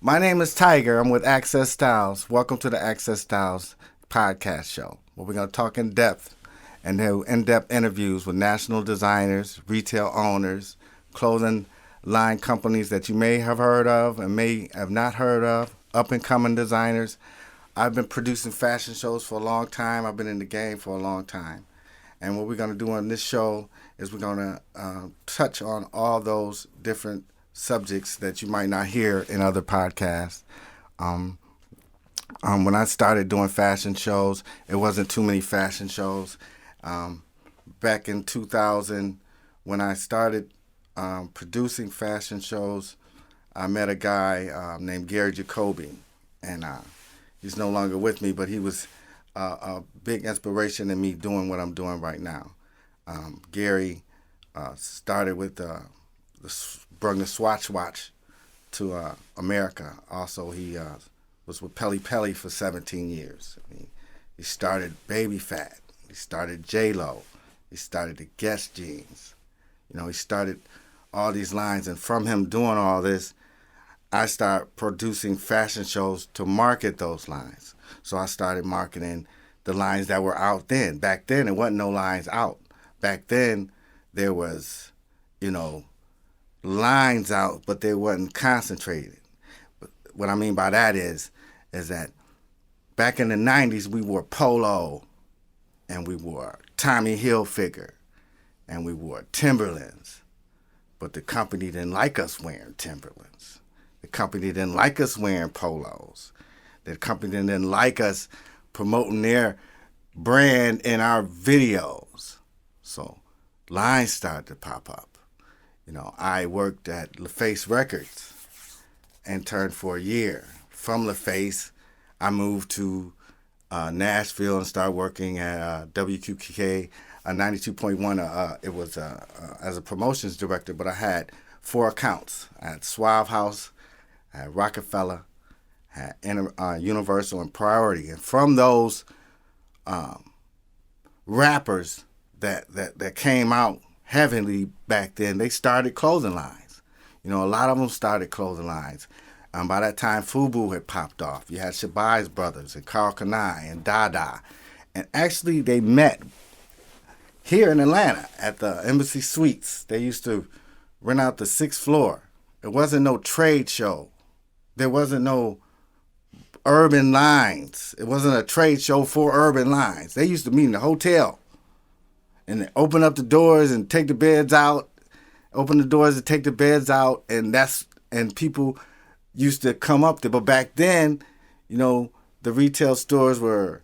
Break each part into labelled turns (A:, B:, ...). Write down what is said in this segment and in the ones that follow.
A: My name is Tiger. I'm with Access Styles. Welcome to the Access Styles podcast show, where we're going to talk in depth and do in-depth interviews with national designers, retail owners, clothing line companies that you may have heard of and may have not heard of, up-and-coming designers. I've been producing fashion shows for a long time. I've been in the game for a long time. And what we're going to do on this show is we're going to touch on all those different subjects that you might not hear in other podcasts. When I started doing fashion shows, it wasn't too many fashion shows. Back in 2000, when I started producing fashion shows, I met a guy named Gary Jacoby, and he's no longer with me, but he was a big inspiration in me doing what I'm doing right now. Gary started with brought the Swatch watch to America. Also, he was with Pelly Pelly for 17 years. He started Baby Fat. He started J-Lo. He started the Guess jeans. He started all these lines, and from him doing all this, I started producing fashion shows to market those lines. So I started marketing the lines that were out then. Back then, there wasn't no lines out. Back then, there was, lines out, but they wasn't concentrated. But what I mean by that is that back in the 90s, we wore polo, and we wore Tommy Hilfiger, and we wore Timberlands. But the company didn't like us wearing Timberlands. The company didn't like us wearing polos. The company didn't like us promoting their brand in our videos. So lines started to pop up. I worked at LaFace Records, interned for a year. From LaFace, I moved to Nashville and started working at WQK 92.1. It was as a promotions director, but I had 4 accounts. I had Suave House, I had Rockefeller, I had Universal, and Priority. And from those rappers that came out heavily back then, they started clothing lines. A lot of them started clothing lines. By that time, FUBU had popped off. You had Shabazz Brothers and Karl Kanai and Dada. And actually, they met here in Atlanta at the Embassy Suites. They used to rent out the 6th floor. It wasn't no trade show. There wasn't no urban lines. It wasn't a trade show for urban lines. They used to meet in the hotel and open up the doors and take the beds out. Open the doors and take the beds out, and people used to come up there. But back then, the retail stores were,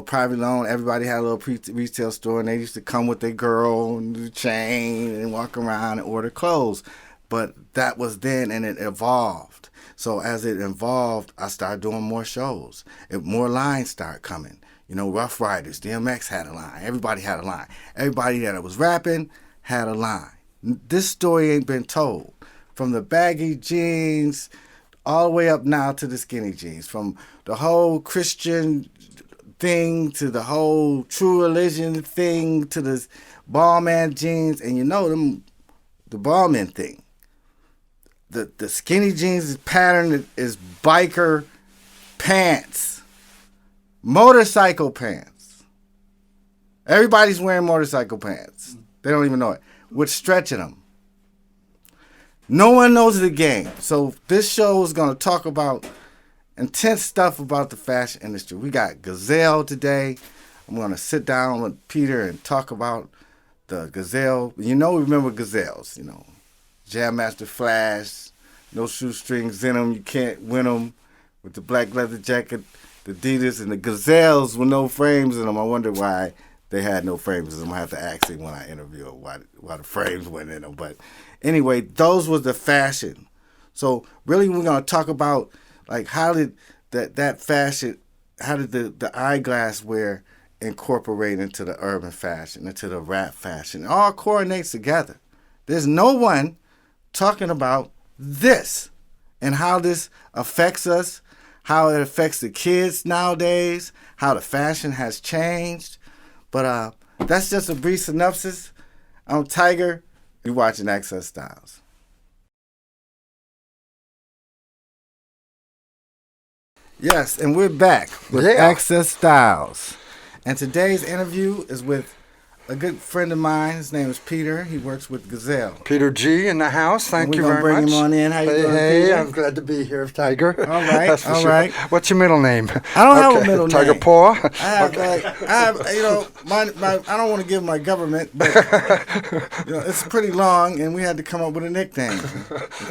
A: privately owned. Everybody had a little retail store, and they used to come with their girl and the chain and walk around and order clothes. But that was then, and it evolved. So as it evolved, I started doing more shows. More lines started coming. Rough Riders, DMX had a line. Everybody had a line. Everybody that was rapping had a line. This story ain't been told. From the baggy jeans all the way up now to the skinny jeans. From the whole Christian thing to the whole True Religion thing to the Ballman jeans. And the Ballman thing. The skinny jeans pattern is biker pants. Motorcycle pants. Everybody's wearing motorcycle pants. They don't even know it. With stretch in them. No one knows the game. So this show is going to talk about intense stuff about the fashion industry. We got Cazal today. I'm going to sit down with Peter and talk about the Cazal. Remember Cazals, Jam Master Flash, no shoestrings in them, you can't win them, with the black leather jacket, the Adidas, and the Cazals with no frames in them. I wonder why they had no frames. I'm going to have to ask him when I interview him why the frames went in them. But anyway, those was the fashion. So really we're going to talk about how did that fashion, how did the eyeglass wear incorporate into the urban fashion, into the rap fashion. It all coordinates together. There's no one talking about this and how this affects us, how it affects the kids nowadays, how the fashion has changed. But that's just a brief synopsis. I'm Tiger. You're watching Access Styles. Yes, and we're back with Access Styles. And today's interview is with a good friend of mine. His name is Peter. He works with Cazal.
B: Peter G in the house. Thank you very much.
A: We're going to bring him on in. How you doing,
B: Hey,
A: Peter?
B: I'm glad to be here, Tiger.
A: All right,
B: That's for
A: all
B: sure.
A: right.
B: What's your middle name?
A: I don't have a middle
B: Tiger
A: name.
B: Paw?
A: I have, you know, my I don't want to give my government, but you know, it's pretty long, and we had to come up with a nickname.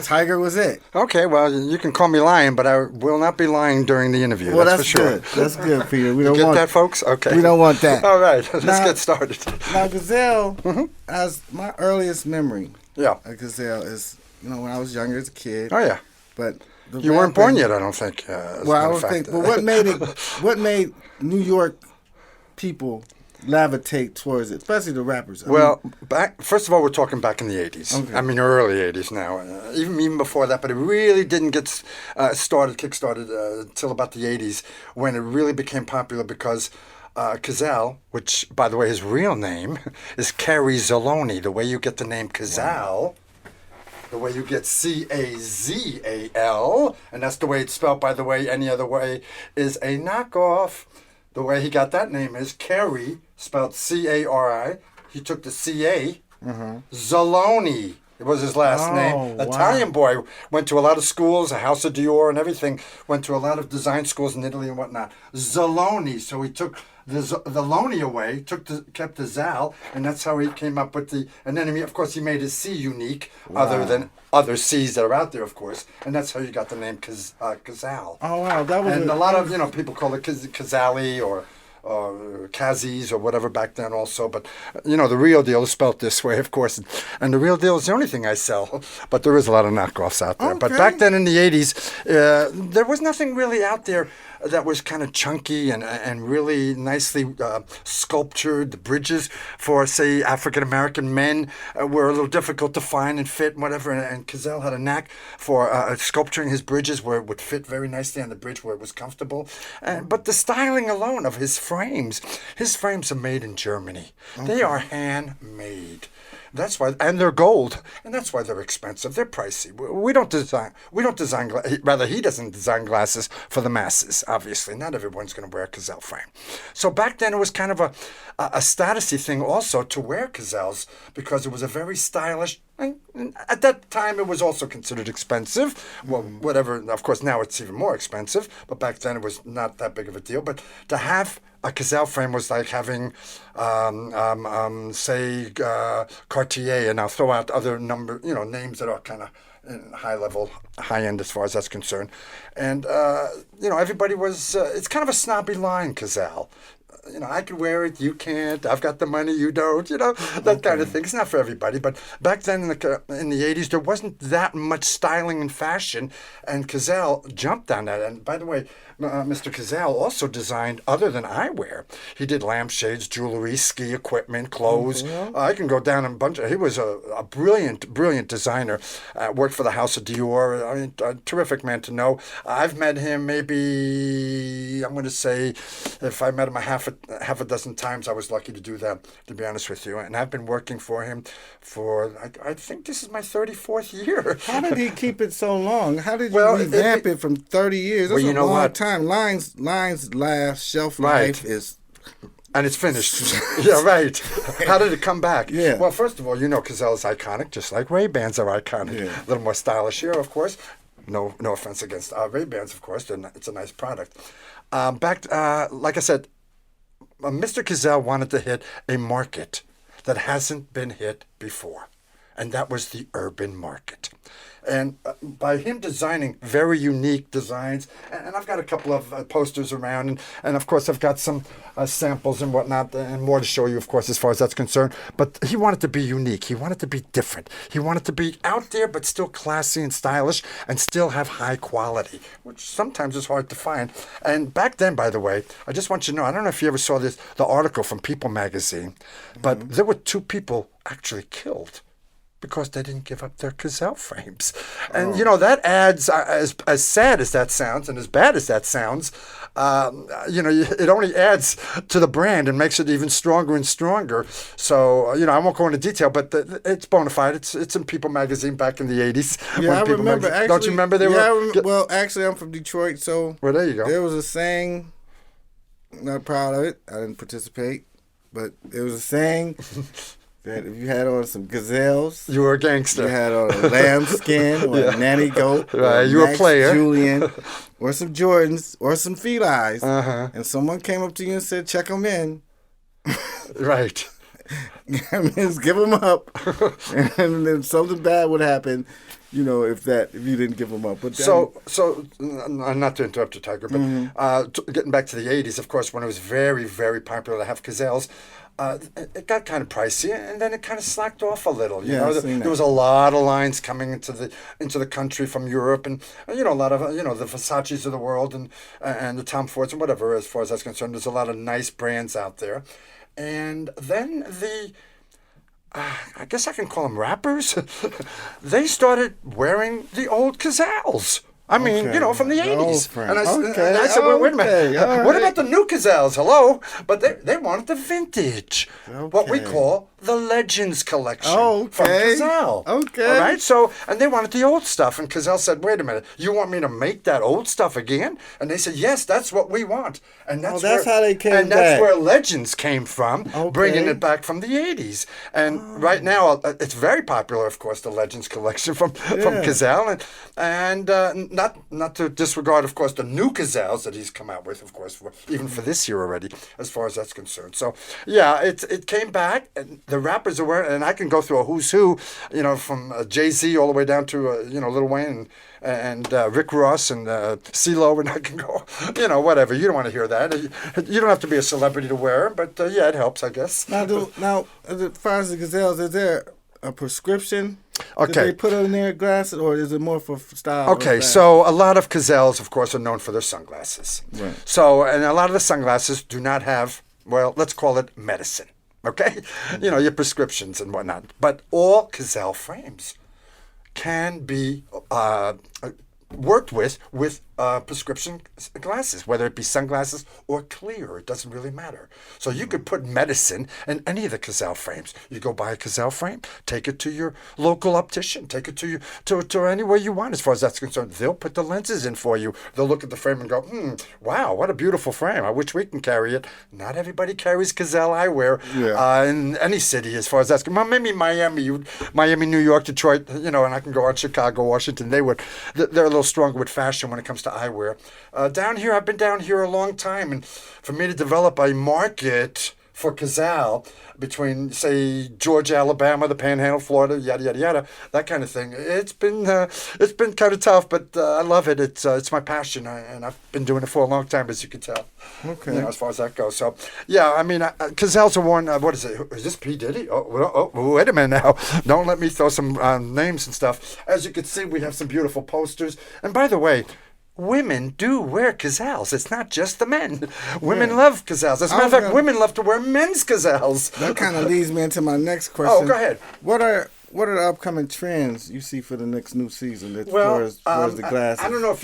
A: Tiger was it.
B: Okay, well, you can call me lying, but I will not be lying during the interview.
A: Well,
B: that's for sure.
A: Good. That's good, Peter. We don't
B: Get
A: want
B: that, folks? Okay.
A: We don't want that.
B: All right, let's get started.
A: Now, Cazal, as my earliest memory of Cazal is, you know, when I was younger as a kid.
B: Oh, yeah.
A: But
B: you weren't born yet, I don't think.
A: Well, I don't think. But what made New York people levitate towards it, especially the rappers?
B: First of all, we're talking back in the 80s.
A: Okay.
B: I mean, early 80s now. Even before that, but it really didn't get kick-started until about the 80s when it really became popular because Cazal, which, by the way, his real name is Cary Zaloni. The way you get the name Cazal, the way you get Cazal, and that's the way it's spelled, by the way. Any other way is a knockoff. The way he got that name is Cary, spelled C-A-R-I. He took the C-A, Zaloni. It was his last name.
A: Wow.
B: Italian boy. Went to a lot of schools, a House of Dior and everything. Went to a lot of design schools in Italy and whatnot. Zaloni. So he took the Loni away, kept the Zal, and that's how he came up with the... And then, of course, he made his C unique, other than other C's that are out there, of course. And that's how you got the name Cazal.
A: Oh, wow. That was
B: a lot of, people call it Cazali or Kazis or whatever back then also, but the real deal is spelt this way, of course, and the real deal is the only thing I sell, but there is a lot of knockoffs out there.
A: Okay.
B: But back then in the 80s, there was nothing really out there that was kind of chunky and really nicely sculptured. The bridges for, say, African-American men were a little difficult to find and fit and whatever, and Cazal had a knack for sculpturing his bridges where it would fit very nicely on the bridge where it was comfortable. But the styling alone of his frames are made in Germany. Okay. They are handmade. That's why, and they're gold, and that's why they're expensive. They're pricey. We don't design. Rather, he doesn't design glasses for the masses. Obviously, not everyone's going to wear a Cazal frame. So back then, it was kind of a statusy thing also to wear Cazals because it was a very stylish. And at that time, it was also considered expensive. Well, whatever. Of course, now it's even more expensive. But back then, it was not that big of a deal. But to have a Cazal frame was like having, say, Cartier, and I'll throw out other names that are kind of high level, high end as far as that's concerned. And everybody was. It's kind of a snobby line, Cazal. I can wear it, you can't. I've got the money, you don't. That kind of thing. It's not for everybody. But back then in the 80s, there wasn't that much styling and fashion, and Cazal jumped on that. And by the way, Mr. Cazal also designed other than eyewear. He did lampshades, jewelry, ski equipment, clothes. I can go down a bunch. He was a brilliant designer. Worked for the House of Dior. I mean, a terrific man to know. I've met him maybe, I'm going to say, if I met him a half a dozen times, I was lucky to do that, to be honest with you. And I've been working for him for, I think this is my 34th year.
A: How did he keep it so long? How did you revamp it from 30 years? That's a long time. Lines last, shelf life is...
B: And it's finished. Yeah, right. How did it come back?
A: Yeah.
B: Well, first of all, Cazal is iconic, just like Ray-Bans are iconic.
A: Yeah.
B: A little more stylish here, of course. No offense against Ray-Bans, of course. It's a nice product. Like I said, Mr. Cazal wanted to hit a market that hasn't been hit before, and that was the urban market. And by him designing very unique designs, and I've got a couple of posters around, and of course I've got some samples and whatnot, and more to show you, of course, as far as that's concerned. But he wanted to be unique. He wanted to be different. He wanted to be out there, but still classy and stylish, and still have high quality, which sometimes is hard to find. And back then, by the way, I just want you to know, I don't know if you ever saw the article from People magazine, but there were 2 people actually killed Because they didn't give up their Cazal frames. And, that adds, as sad as that sounds and as bad as that sounds, it only adds to the brand and makes it even stronger and stronger. So, I won't go into detail, but it's bona fide. It's in People magazine back in the 80s.
A: Yeah, I remember. Actually,
B: don't you remember they were?
A: Well, actually, I'm from Detroit, so
B: well, there you go.
A: There was a saying, I'm not proud of it. I didn't participate, but there was a saying that if you had on some gazelles,
B: you were a gangster.
A: You had on a lambskin or a nanny goat,
B: right? You were a player,
A: Julian, or some Jordans, or some Felines, and someone came up to you and said, "Check them in."
B: Right.
A: That means give them up, and then something bad would happen. If you didn't give them up. But
B: so not to interrupt you, Tiger, but getting back to the 80s, of course, when it was very, very popular to have Cazals, it got kind of pricey, and then it kind of slacked off a little. There was a lot of lines coming into the country from Europe, and a lot of the Versace's of the world, and the Tom Fords and whatever. As far as that's concerned, there's a lot of nice brands out there, and then I guess I can call them rappers. They started wearing the old Cazals. I mean, from the 80s. And I said, well, wait a minute. Right. What about the new Cazals? Hello? But they wanted the vintage. What we call the Legends collection from Cazal.
A: Okay.
B: All right? So, and they wanted the old stuff. And Cazal said, wait a minute. You want me to make that old stuff again? And they said, yes, that's what we want. And that's
A: how they came
B: and
A: back.
B: that's where Legends came from, bringing it back from the 80s. And right now, it's very popular, of course, the Legends collection from Cazal. And not to disregard, of course, the new Cazals that he's come out with, of course, even for this year already, as far as that's concerned. So, yeah, it came back, and the rappers are wearing, and I can go through a who's who, from Jay-Z all the way down to, Lil Wayne and Rick Ross and CeeLo, and I can go, whatever. You don't want to hear that. You don't have to be a celebrity to wear it, but yeah, it helps, I guess.
A: Now, as far as the Gazelles, is there a prescription?
B: Okay.
A: Did they put on their glasses, or is it more for style?
B: Okay, so a lot of Cazals, of course, are known for their sunglasses.
A: Right.
B: So, and a lot of the sunglasses do not have, well, let's call it medicine. Okay? Your prescriptions and whatnot. But all Cazal frames can be worked with prescription glasses, whether it be sunglasses or clear. It doesn't really matter. So you could put medicine in any of the Cazal frames. You go buy a Cazal frame, take it to your local optician, take it to anywhere you want as far as that's concerned. They'll put the lenses in for you. They'll look at the frame and go, wow, what a beautiful frame. I wish we can carry it. Not everybody carries Cazal eyewear in any city as far as that's concerned. Maybe Miami, New York, Detroit, and I can go out Chicago, Washington. They're a little stronger with fashion when it comes to eyewear. Down here, I've been down here a long time, and for me to develop a market for Cazal between, say, Georgia, Alabama, the Panhandle, Florida, yada yada yada, that kind of thing. It's been kind of tough, but I love it. It's my passion, and I've been doing it for a long time, as you can tell.
A: Okay.
B: As far as that goes. So, yeah, I mean, Cazals are worn. What is it? Is this P Diddy? Oh, wait a minute now. Don't let me throw some names and stuff. As you can see, we have some beautiful posters. And by the way, women do wear Cazals. It's not just the men. Women love Cazals. As a matter of fact, women love to wear men's Cazals.
A: That kind of leads me into my next question.
B: Oh, go ahead.
A: What are the upcoming trends you see for the next new season as far as the glasses?
B: I don't know if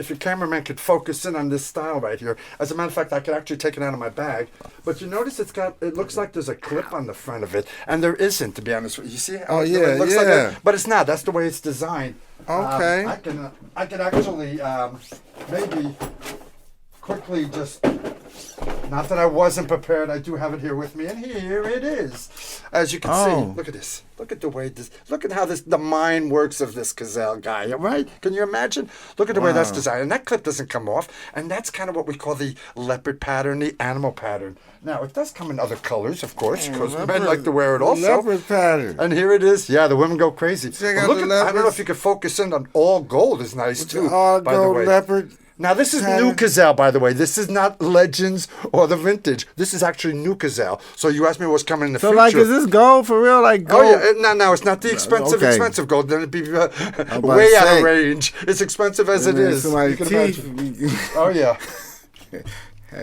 B: your cameraman could focus in on this style right here. As a matter of fact, I could actually take it out of my bag. But you notice it looks like there's a clip on the front of it, and there isn't, to be honest with you. You see how it looks like that? But it's not. That's the way it's designed.
A: Okay.
B: I can actually maybe quickly just. Not that I wasn't prepared. I do have it here with me, and here it is. As you can see, look at this. Look at the way this. Look at how the mind works of this Cazal guy. Right? Can you imagine? Look at the way that's designed, and that clip doesn't come off. And that's kind of what we call the leopard pattern, the animal pattern. Now it does come in other colors, of course, because men like to wear it also.
A: Leopard pattern.
B: And here it is. Yeah, the women go crazy.
A: Check
B: out the I don't know if you could focus in on all gold. Is nice too.
A: All gold leopard.
B: Now, this is new Cazal, by the way. This is not Legends or the vintage. This is actually new Cazal. So you asked me what's coming in the future.
A: So, like, is this gold for real? Like gold?
B: Oh, yeah. No, it's not the expensive gold. Then it'd be way out of range. It's expensive as it is.
A: Somebody's teeth.
B: Oh, yeah.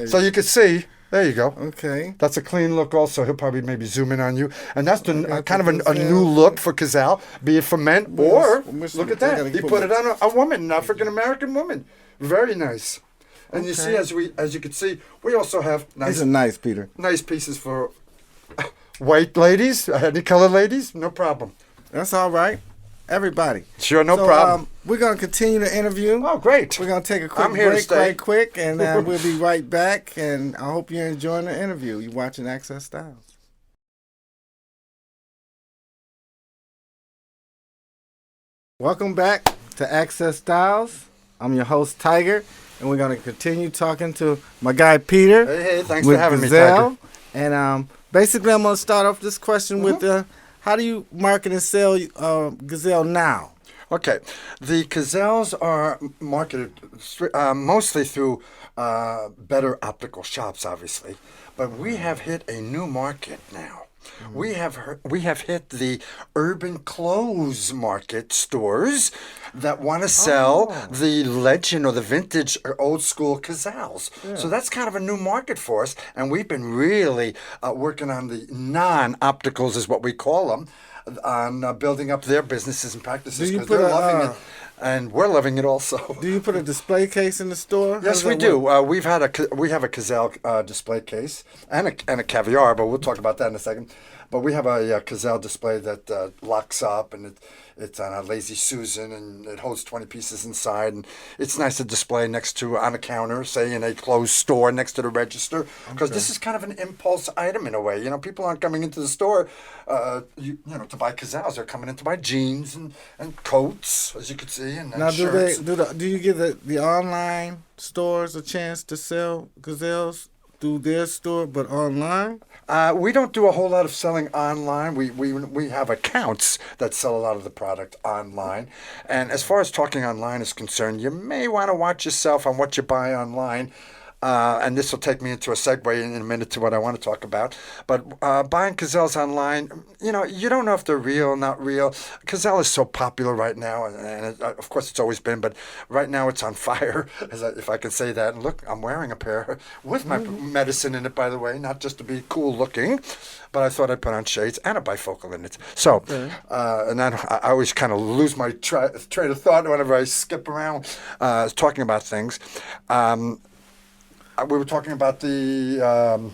B: So you can see There you go.
A: Okay.
B: That's a clean look also. He'll probably maybe zoom in on you. And that's
A: Okay,
B: kind of a
A: Cazal.
B: new look for Cazal, be it for men or,
A: Which-
B: look at
A: I
B: that.
A: gotta
B: He
A: put
B: put it
A: my-
B: on a woman, an African-American woman. Very nice. And you see,
A: Okay.
B: as you can see, we also have
A: These are nice, Peter.
B: nice pieces for white ladies, any colored ladies, no problem.
A: That's all right. Everybody.
B: Sure, no
A: So,
B: problem.
A: We're going to continue the interview.
B: Oh, great.
A: We're going to take a quick
B: I'm here to
A: break
B: stay.
A: right quick, and we'll be right back. And I hope you're enjoying the interview. You're watching Access Styles. Welcome back to Access Styles. I'm your host, Tiger, and we're going to continue talking to my guy, Peter.
B: Hey, thanks
A: with
B: for having me,
A: Cazal.
B: Tiger.
A: And basically, I'm going to start off this question with how do you market and sell Cazal now?
B: Okay, the Cazals are marketed mostly through better optical shops, obviously, but we have hit a new market now. We have hit the urban clothes market stores that want to sell the legend or the vintage or old school Cazals. So that's kind of a new market for us, and we've been really working on the non-opticals, is what we call them, on building up their businesses and practices
A: Do you
B: because
A: put
B: they're
A: a,
B: loving it, and we're loving it also.
A: Do you put a display case in the store? How
B: Yes,
A: does
B: we
A: that
B: do.
A: work?
B: We have a Cazal display case and a caviar, but we'll talk about that in a second. But we have a Cazal display that locks up, and it's on a Lazy Susan, and it holds 20 pieces inside, and it's nice to display next to on a counter, say in a closed store next to the register, because this is kind of an impulse item in a way. You know, people aren't coming into the store, you know, to buy Cazals. They're coming in to buy jeans and coats, as you can see, and
A: Now,
B: shirts.
A: do you give the online stores a chance to sell Cazals through their store, but online?
B: We don't do a whole lot of selling online. We have accounts that sell a lot of the product online. And as far as talking online is concerned, you may want to watch yourself on what you buy online. And this will take me into a segue in a minute to what I want to talk about. But buying Cazals online, you know, you don't know if they're real or not real. Cazal is so popular right now, and of course it's always been, but right now it's on fire, if I can say that. And look, I'm wearing a pair with my medicine in it, by the way, not just to be cool looking, but I thought I'd put on shades and a bifocal in it. So, and then I always kind of lose my train of thought whenever I skip around talking about things. We were talking about the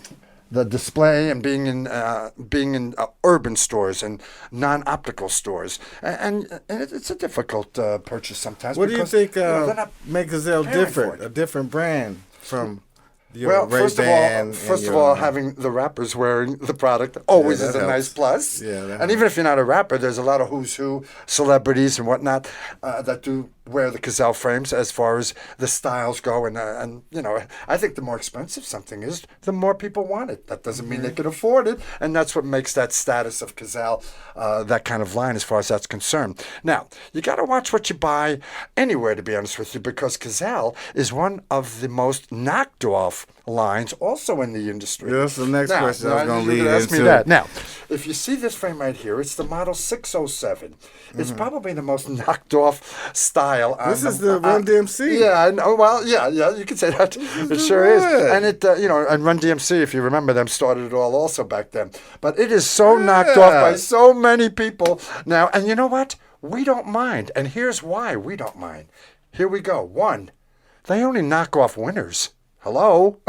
B: display and being in urban stores and non-optical stores, and it's a difficult purchase sometimes.
A: What do you
B: because,
A: think
B: they're not
A: make Cazal
B: caring for
A: different,
B: it.
A: a different brand from your
B: Well,
A: Ray-Ban?
B: first of all, having the rappers wearing the product always
A: that
B: is a
A: helps.
B: nice plus.
A: Yeah, that
B: and even if you're not a rapper, there's a lot of who's who celebrities and whatnot that do wear the Cazal frames as far as the styles go. And you know, I think the more expensive something is, the more people want it. That doesn't mean they can afford it, and that's what makes that status of Cazal that kind of line as far as that's concerned. Now, you got to watch what you buy anywhere, to be honest with you, because Cazal is one of the most knocked off lines also in the industry.
A: Yeah, that's the next question I was going to lead
B: ask me
A: into.
B: that. Now, if you see this frame right here, it's the model 607. It's probably the most knocked off style.
A: This is the Run DMC.
B: Yeah, I know. Well, yeah, you can say that. It sure is. And it, you know, and Run DMC, if you remember them, started it all also back then. But it is so knocked off by so many people now. And you know what? We don't mind. And here's why we don't mind. Here we go. One, they only knock off winners. Hello.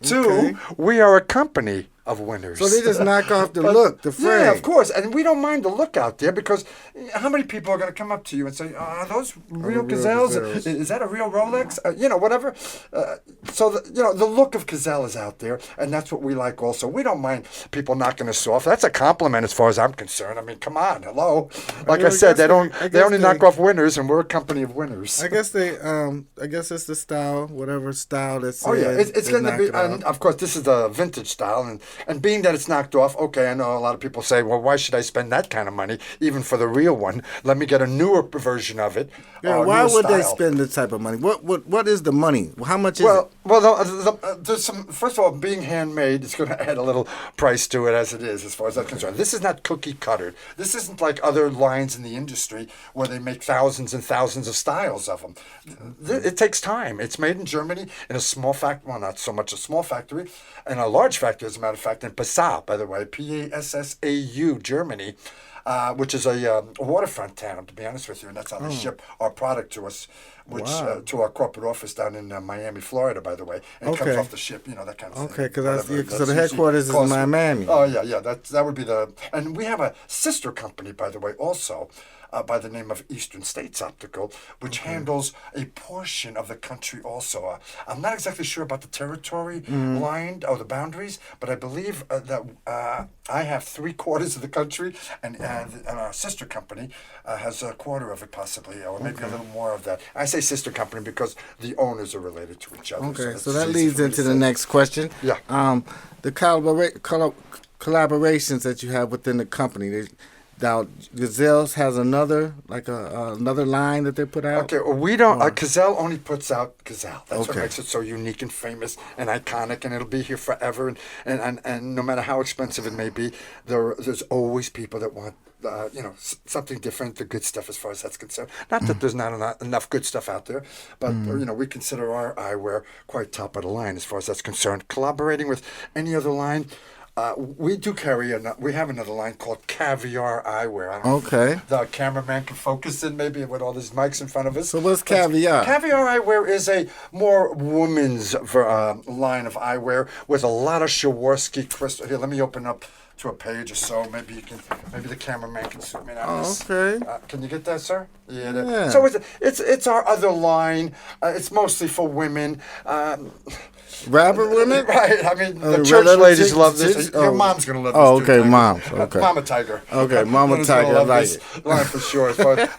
B: Two, we are a company of winners.
A: So they just knock off the look, the frame.
B: Yeah, of course. And we don't mind the look out there because how many people are going to come up to you and say, are those real Cazals? Is that a real Rolex? You know, whatever. So, the look of Cazal is out there, and that's what we like also. We don't mind people knocking us off. That's a compliment as far as I'm concerned. I mean, come on. Hello. Like I said, they only knock off winners, and we're a company of winners.
A: I guess it's the style, whatever style that's.
B: Oh yeah, it's going to be, and of course this is the vintage style, And being that it's knocked off, okay, I know a lot of people say, well, why should I spend that kind of money, even for the real one? Let me get a newer version of it.
A: Yeah, why would they
B: style.
A: spend this type of money? What is the money? How much is it?
B: Well, there's some. First of all, being handmade, it's going to add a little price to it as it is, as far as that's concerned. This is not cookie cutter. This isn't like other lines in the industry where they make thousands and thousands of styles of them. It takes time. It's made in Germany in a small factory. Well, not so much a small factory, and a large factory, as a matter of fact, in Passau, by the way, Passau, Germany. Which is a waterfront town, to be honest with you, and that's how they ship our product to us, to our corporate office down in Miami, Florida, by the way. And it comes off the ship, that kind of thing.
A: Okay, because so the headquarters is in Miami.
B: Oh yeah, that would be and we have a sister company, by the way, also. By the name of Eastern States Optical, which handles a portion of the country also. I'm not exactly sure about the territory lined or the boundaries, but I believe that I have 3/4 of the country, and our sister company has a quarter of it possibly, or maybe a little more of that. I say sister company because the owners are related to each other.
A: Okay, so that leads into the next question.
B: Yeah.
A: The collaborations that you have within the company. Now, Cazal has another line that they put out?
B: Okay, well, we don't... Cazal only puts out Cazal. That's what makes it so unique and famous and iconic, and it'll be here forever. And no matter how expensive it may be, there's always people that want something different, the good stuff as far as that's concerned. Not that there's not enough good stuff out there, but we consider our eyewear quite top of the line as far as that's concerned. Collaborating with any other line... we do we have another line called Caviar Eyewear. I don't know if the cameraman can focus in maybe with all these mics in front of us.
A: So what's Caviar?
B: Caviar Eyewear is a more woman's line of eyewear with a lot of Swarovski crystal. Here, let me open up to a page or so. Maybe the cameraman can zoom in on this.
A: Okay.
B: Can you get that, sir? Yeah. So it's our other line. It's mostly for women.
A: Rapper women?
B: Right. I mean, the church ladies love this. Your mom's going to love this.
A: Oh, okay, too, Mom. Okay.
B: Mama Tiger.
A: Okay, Mama Tiger. I like it.
B: Line for sure. But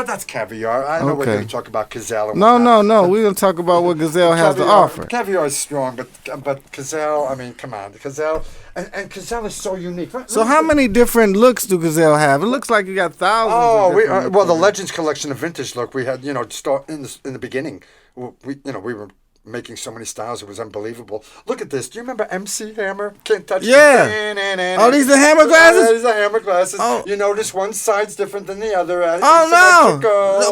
B: that's Caviar. I know we're going to talk about Cazal.
A: No. We're going to talk about what Cazal has to offer.
B: Caviar is strong, but Cazal, I mean, come on. Cazal, and Cazal is so unique.
A: So how many different looks do Cazal have? It looks like you got thousands.
B: Well, the Legends collection of vintage look, we had, start in the beginning. We were making so many styles, it was unbelievable. Look at this. Do you remember MC Hammer? Can't touch.
A: Yeah. Oh, these are Hammer glasses?
B: Yeah, these are Hammer glasses. Oh. You notice one side's different than the other.
A: No,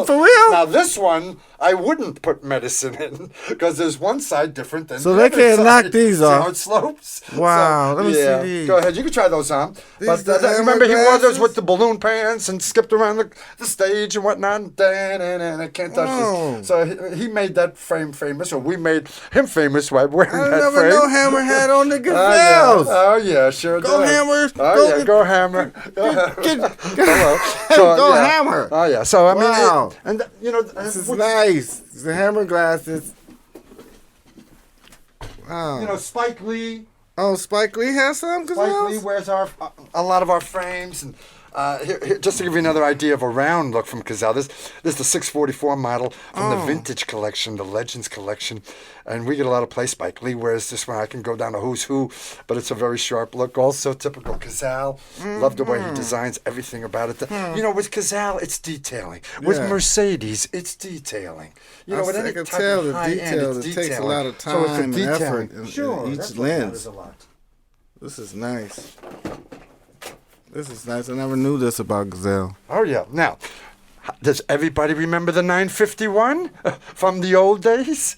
A: for real?
B: Now this one, I wouldn't put medicine in because there's one side different than the
A: other. So they can't knock these off.
B: See how it slopes?
A: Wow. Let me see these.
B: Go ahead. You can try those on. But remember, he wore those with the balloon pants and skipped around the stage and whatnot. I can't touch this. So he made that frame famous, or we made him famous by wearing that frame.
A: I never know Hammer had on the Gazelles.
B: Oh, yeah, sure.
A: Go Hammer.
B: Oh, go Hammer.
A: Go Hammer.
B: Oh, yeah. So, I mean,
A: this is nice. The Hammer glasses. Wow.
B: Spike Lee.
A: Oh, Spike Lee has some Gazelles?
B: Spike Lee wears a lot of our frames. And here, just to give you another idea of a round look from Cazal, this is the 644 model from the vintage collection, the Legends collection. And we get a lot of play. Spike Lee wears this one. I can go down to who's who, but it's a very sharp look. Also typical Cazal. Love the way he designs everything about it. With Cazal, it's detailing. With Mercedes, it's detailing. With any type of high end, it
A: takes a lot of time and effort in each lens. This is nice. This is nice. I never knew this about Cazal.
B: Oh, yeah. Now, does everybody remember the 951 from the old days?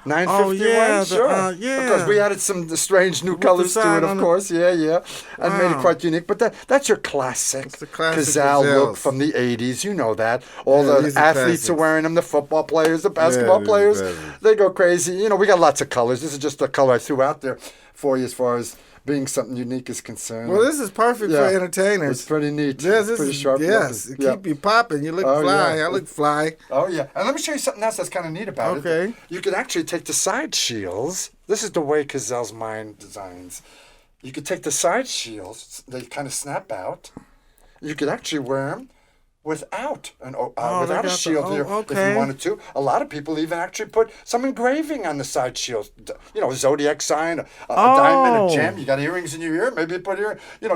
B: 951?
A: Oh, yeah.
B: Sure. Because we added some strange new colors to it, of course. Yeah. And made it quite unique. But that's your classic Cazal look from the 80s. You know that. All the athletes are wearing them, the football players, the basketball players. They go crazy. We got lots of colors. This is just a color I threw out there for you as far as being something unique is concerned.
A: Well, this is perfect for entertainers.
B: It's pretty neat.
A: Yes,
B: it's pretty sharp.
A: Yes, keep you popping. You look fly. I look fly.
B: Oh, yeah. And let me show you something else that's kind of neat about it.
A: Okay.
B: You could actually take the side shields. This is the way Cazal's mind designs. You could take the side shields. They kind of snap out. You could actually wear them without
A: they
B: without a
A: got
B: shield here if
A: okay.
B: you wanted to. A lot of people even actually put some engraving on the side shields. You know, a zodiac sign, a diamond, a gem. You got earrings in your ear. Maybe you put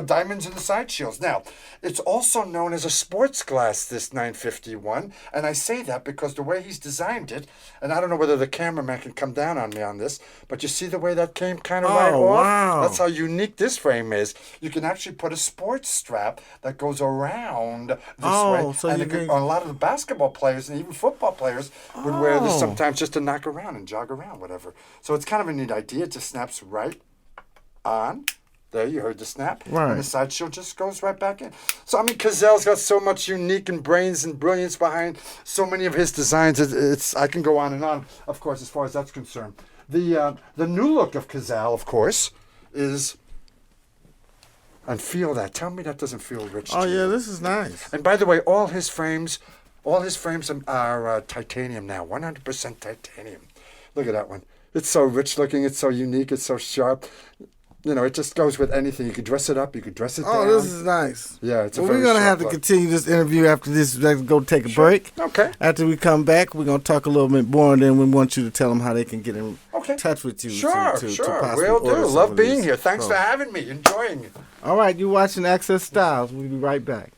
B: diamonds in the side shields. Now, it's also known as a sports glass, this 951, and I say that because the way he's designed it, and I don't know whether the cameraman can come down on me on this, but you see the way that came kind of right off?
A: Wow.
B: That's how unique this frame is. You can actually put a sports strap that goes around this way.
A: So
B: and
A: you can...
B: a lot of the basketball players and even football players would wear this sometimes just to knock around and jog around, whatever. So it's kind of a neat idea. It just snaps right on. There, you heard the snap.
A: Right.
B: And the side shield just goes right back in. So, I mean, Cazal's got so much unique and brains and brilliance behind so many of his designs. It's I can go on and on, of course, as far as that's concerned. The new look of Cazal, of course, is... And feel that. Tell me that doesn't feel rich to you.
A: This is nice.
B: And by the way, all his frames are titanium now, 100% titanium. Look at that one. It's so rich looking. It's so unique. It's so sharp. You know, it just goes with anything. You could dress it up. You could dress it down.
A: This is nice.
B: Yeah, it's a
A: well,
B: very
A: we're going to
B: sharp
A: have to
B: look.
A: continue this interview after this. Let's go take a break.
B: Okay.
A: After we come back, we're going to talk a little bit more, and then we want you to tell them how they can get in touch with you.
B: Sure,
A: to
B: sure.
A: possibly
B: Will do.
A: order some
B: Love
A: of
B: being
A: these
B: here. Thanks for
A: clothes.
B: having me. Enjoying it.
A: All right, you're watching Access Styles. We'll be right back.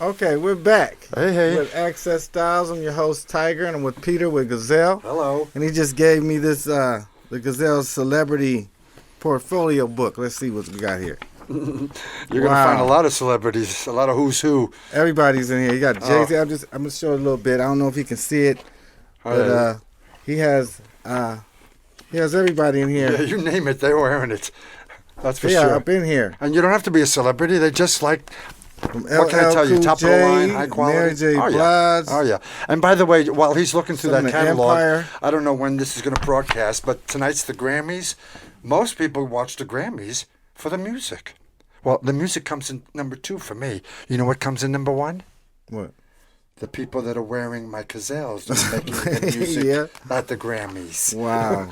A: Okay, we're back.
B: Hey.
A: With Access Styles. I'm your host, Tiger, and I'm with Peter with Cazal.
B: Hello.
A: And he just gave me this, the Cazal Celebrity Portfolio book. Let's see what we got here.
B: You're going to find a lot of celebrities, a lot of who's who.
A: Everybody's in here. You got Jay-Z. I'm going to show a little bit. I don't know if you can see it, but he has everybody in here.
B: Yeah, you name it, they're wearing it. That's for
A: Yeah,
B: sure.
A: up in here.
B: And you don't have to be a celebrity. They just like...
A: From
B: What can I tell you?
A: Cool
B: Top of the
A: J,
B: line, high quality.
A: Mary J.
B: Oh,
A: Blige.
B: yeah. Oh yeah. And by the way, while he's looking through
A: Some
B: that
A: of the
B: catalog,
A: Empire.
B: I don't know when this is going to broadcast, but tonight's the Grammys. Most people watch the Grammys for the music. Well, the music comes in number 2 for me. You know what comes in number 1?
A: What?
B: The people that are wearing my Cazals that are making the music at the Grammys.
A: Wow.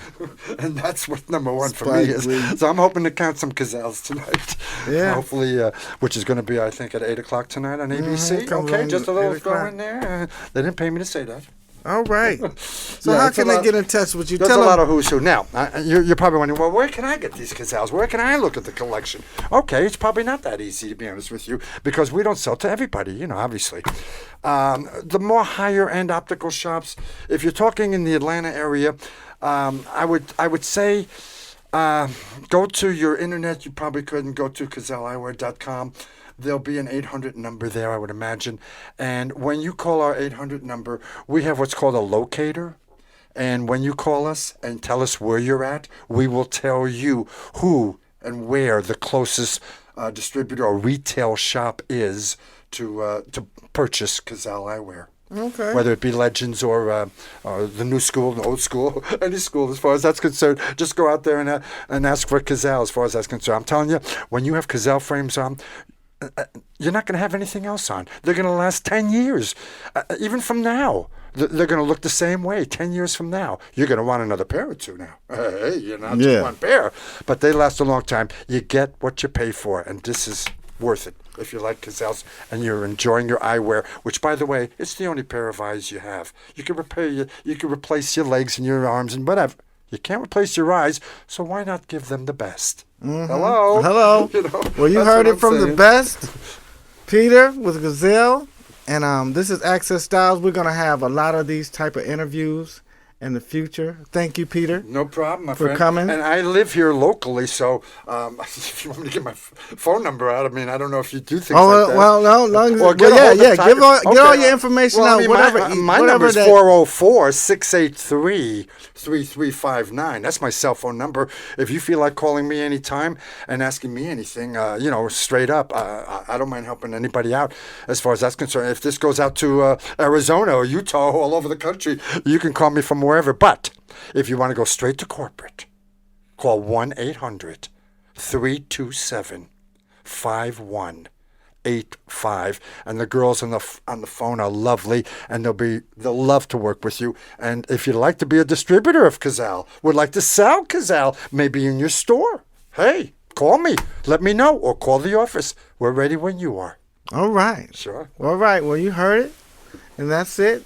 B: And that's what number 1 for me is. So I'm hoping to count some Cazals tonight.
A: Yeah.
B: Hopefully, which is going to be, I think, at 8 o'clock tonight on ABC.
A: Comes
B: Okay,
A: on
B: just a little
A: 8
B: throw
A: o'clock.
B: in there. They didn't pay me to say that.
A: All right. So
B: Yeah,
A: how
B: it's a
A: can they
B: lot-
A: get in touch with you?
B: There's
A: Tell
B: a lot
A: them.
B: of who's who. Now, you're probably wondering, well, where can I get these Cazals? Where can I look at the collection? Okay, it's probably not that easy, to be honest with you, because we don't sell to everybody, you know, obviously. The more higher-end optical shops, if you're talking in the Atlanta area, I would say go to your internet. You probably couldn't go to CazalEyewear.com. There'll be an 800 number there, I would imagine. And when you call our 800 number, we have what's called a locator. And when you call us and tell us where you're at, we will tell you who and where the closest distributor or retail shop is to purchase Cazal Eyewear.
A: Okay.
B: Whether it be Legends or the new school, the old school, any school, as far as that's concerned, just go out there and ask for Cazal as far as that's concerned. I'm telling you, when you have Cazal frames on, you're not going to have anything else on. They're going to last 10 years. Even from now, they're going to look the same way 10 years from now. You're going to want another pair or two now. Hey, you're not just one pair. But they last a long time. You get what you pay for, and this is worth it. If you like Cazals and you're enjoying your eyewear, which, by the way, it's the only pair of eyes you have. You can replace your legs and your arms and whatever. You can't replace your eyes, so why not give them the best?
A: Mm-hmm.
B: Hello.
A: You know, well, you heard it from the best. Peter with Cazal, and this is Access Styles. We're going to have a lot of these type of interviews in the future. Thank you, Peter.
B: No problem, my
A: for
B: friend.
A: coming.
B: And I live here locally, so if you want me to get my phone number out, I mean, I don't know if you do things like that.
A: Well, no. Get all your information out.
B: My number is 404-683-3359. That's my cell phone number. If you feel like calling me anytime and asking me anything, straight up, I don't mind helping anybody out as far as that's concerned. If this goes out to Arizona or Utah, all over the country, you can call me from wherever. But if you want to go straight to corporate, call 1-800-327-5185, and the girls on the phone are lovely, and they'll love to work with you. And if you'd like to be a distributor of Cazal, would like to sell Cazal, maybe in your store, hey, call me. Let me know, or call the office. We're ready when you are.
A: All right.
B: Sure.
A: All right. Well, you heard it. And that's it.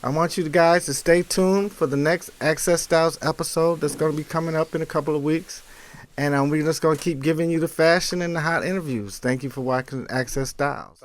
A: I want you guys to stay tuned for the next Access Styles episode that's going to be coming up in a couple of weeks. And we're just going to keep giving you the fashion and the hot interviews. Thank you for watching Access Styles.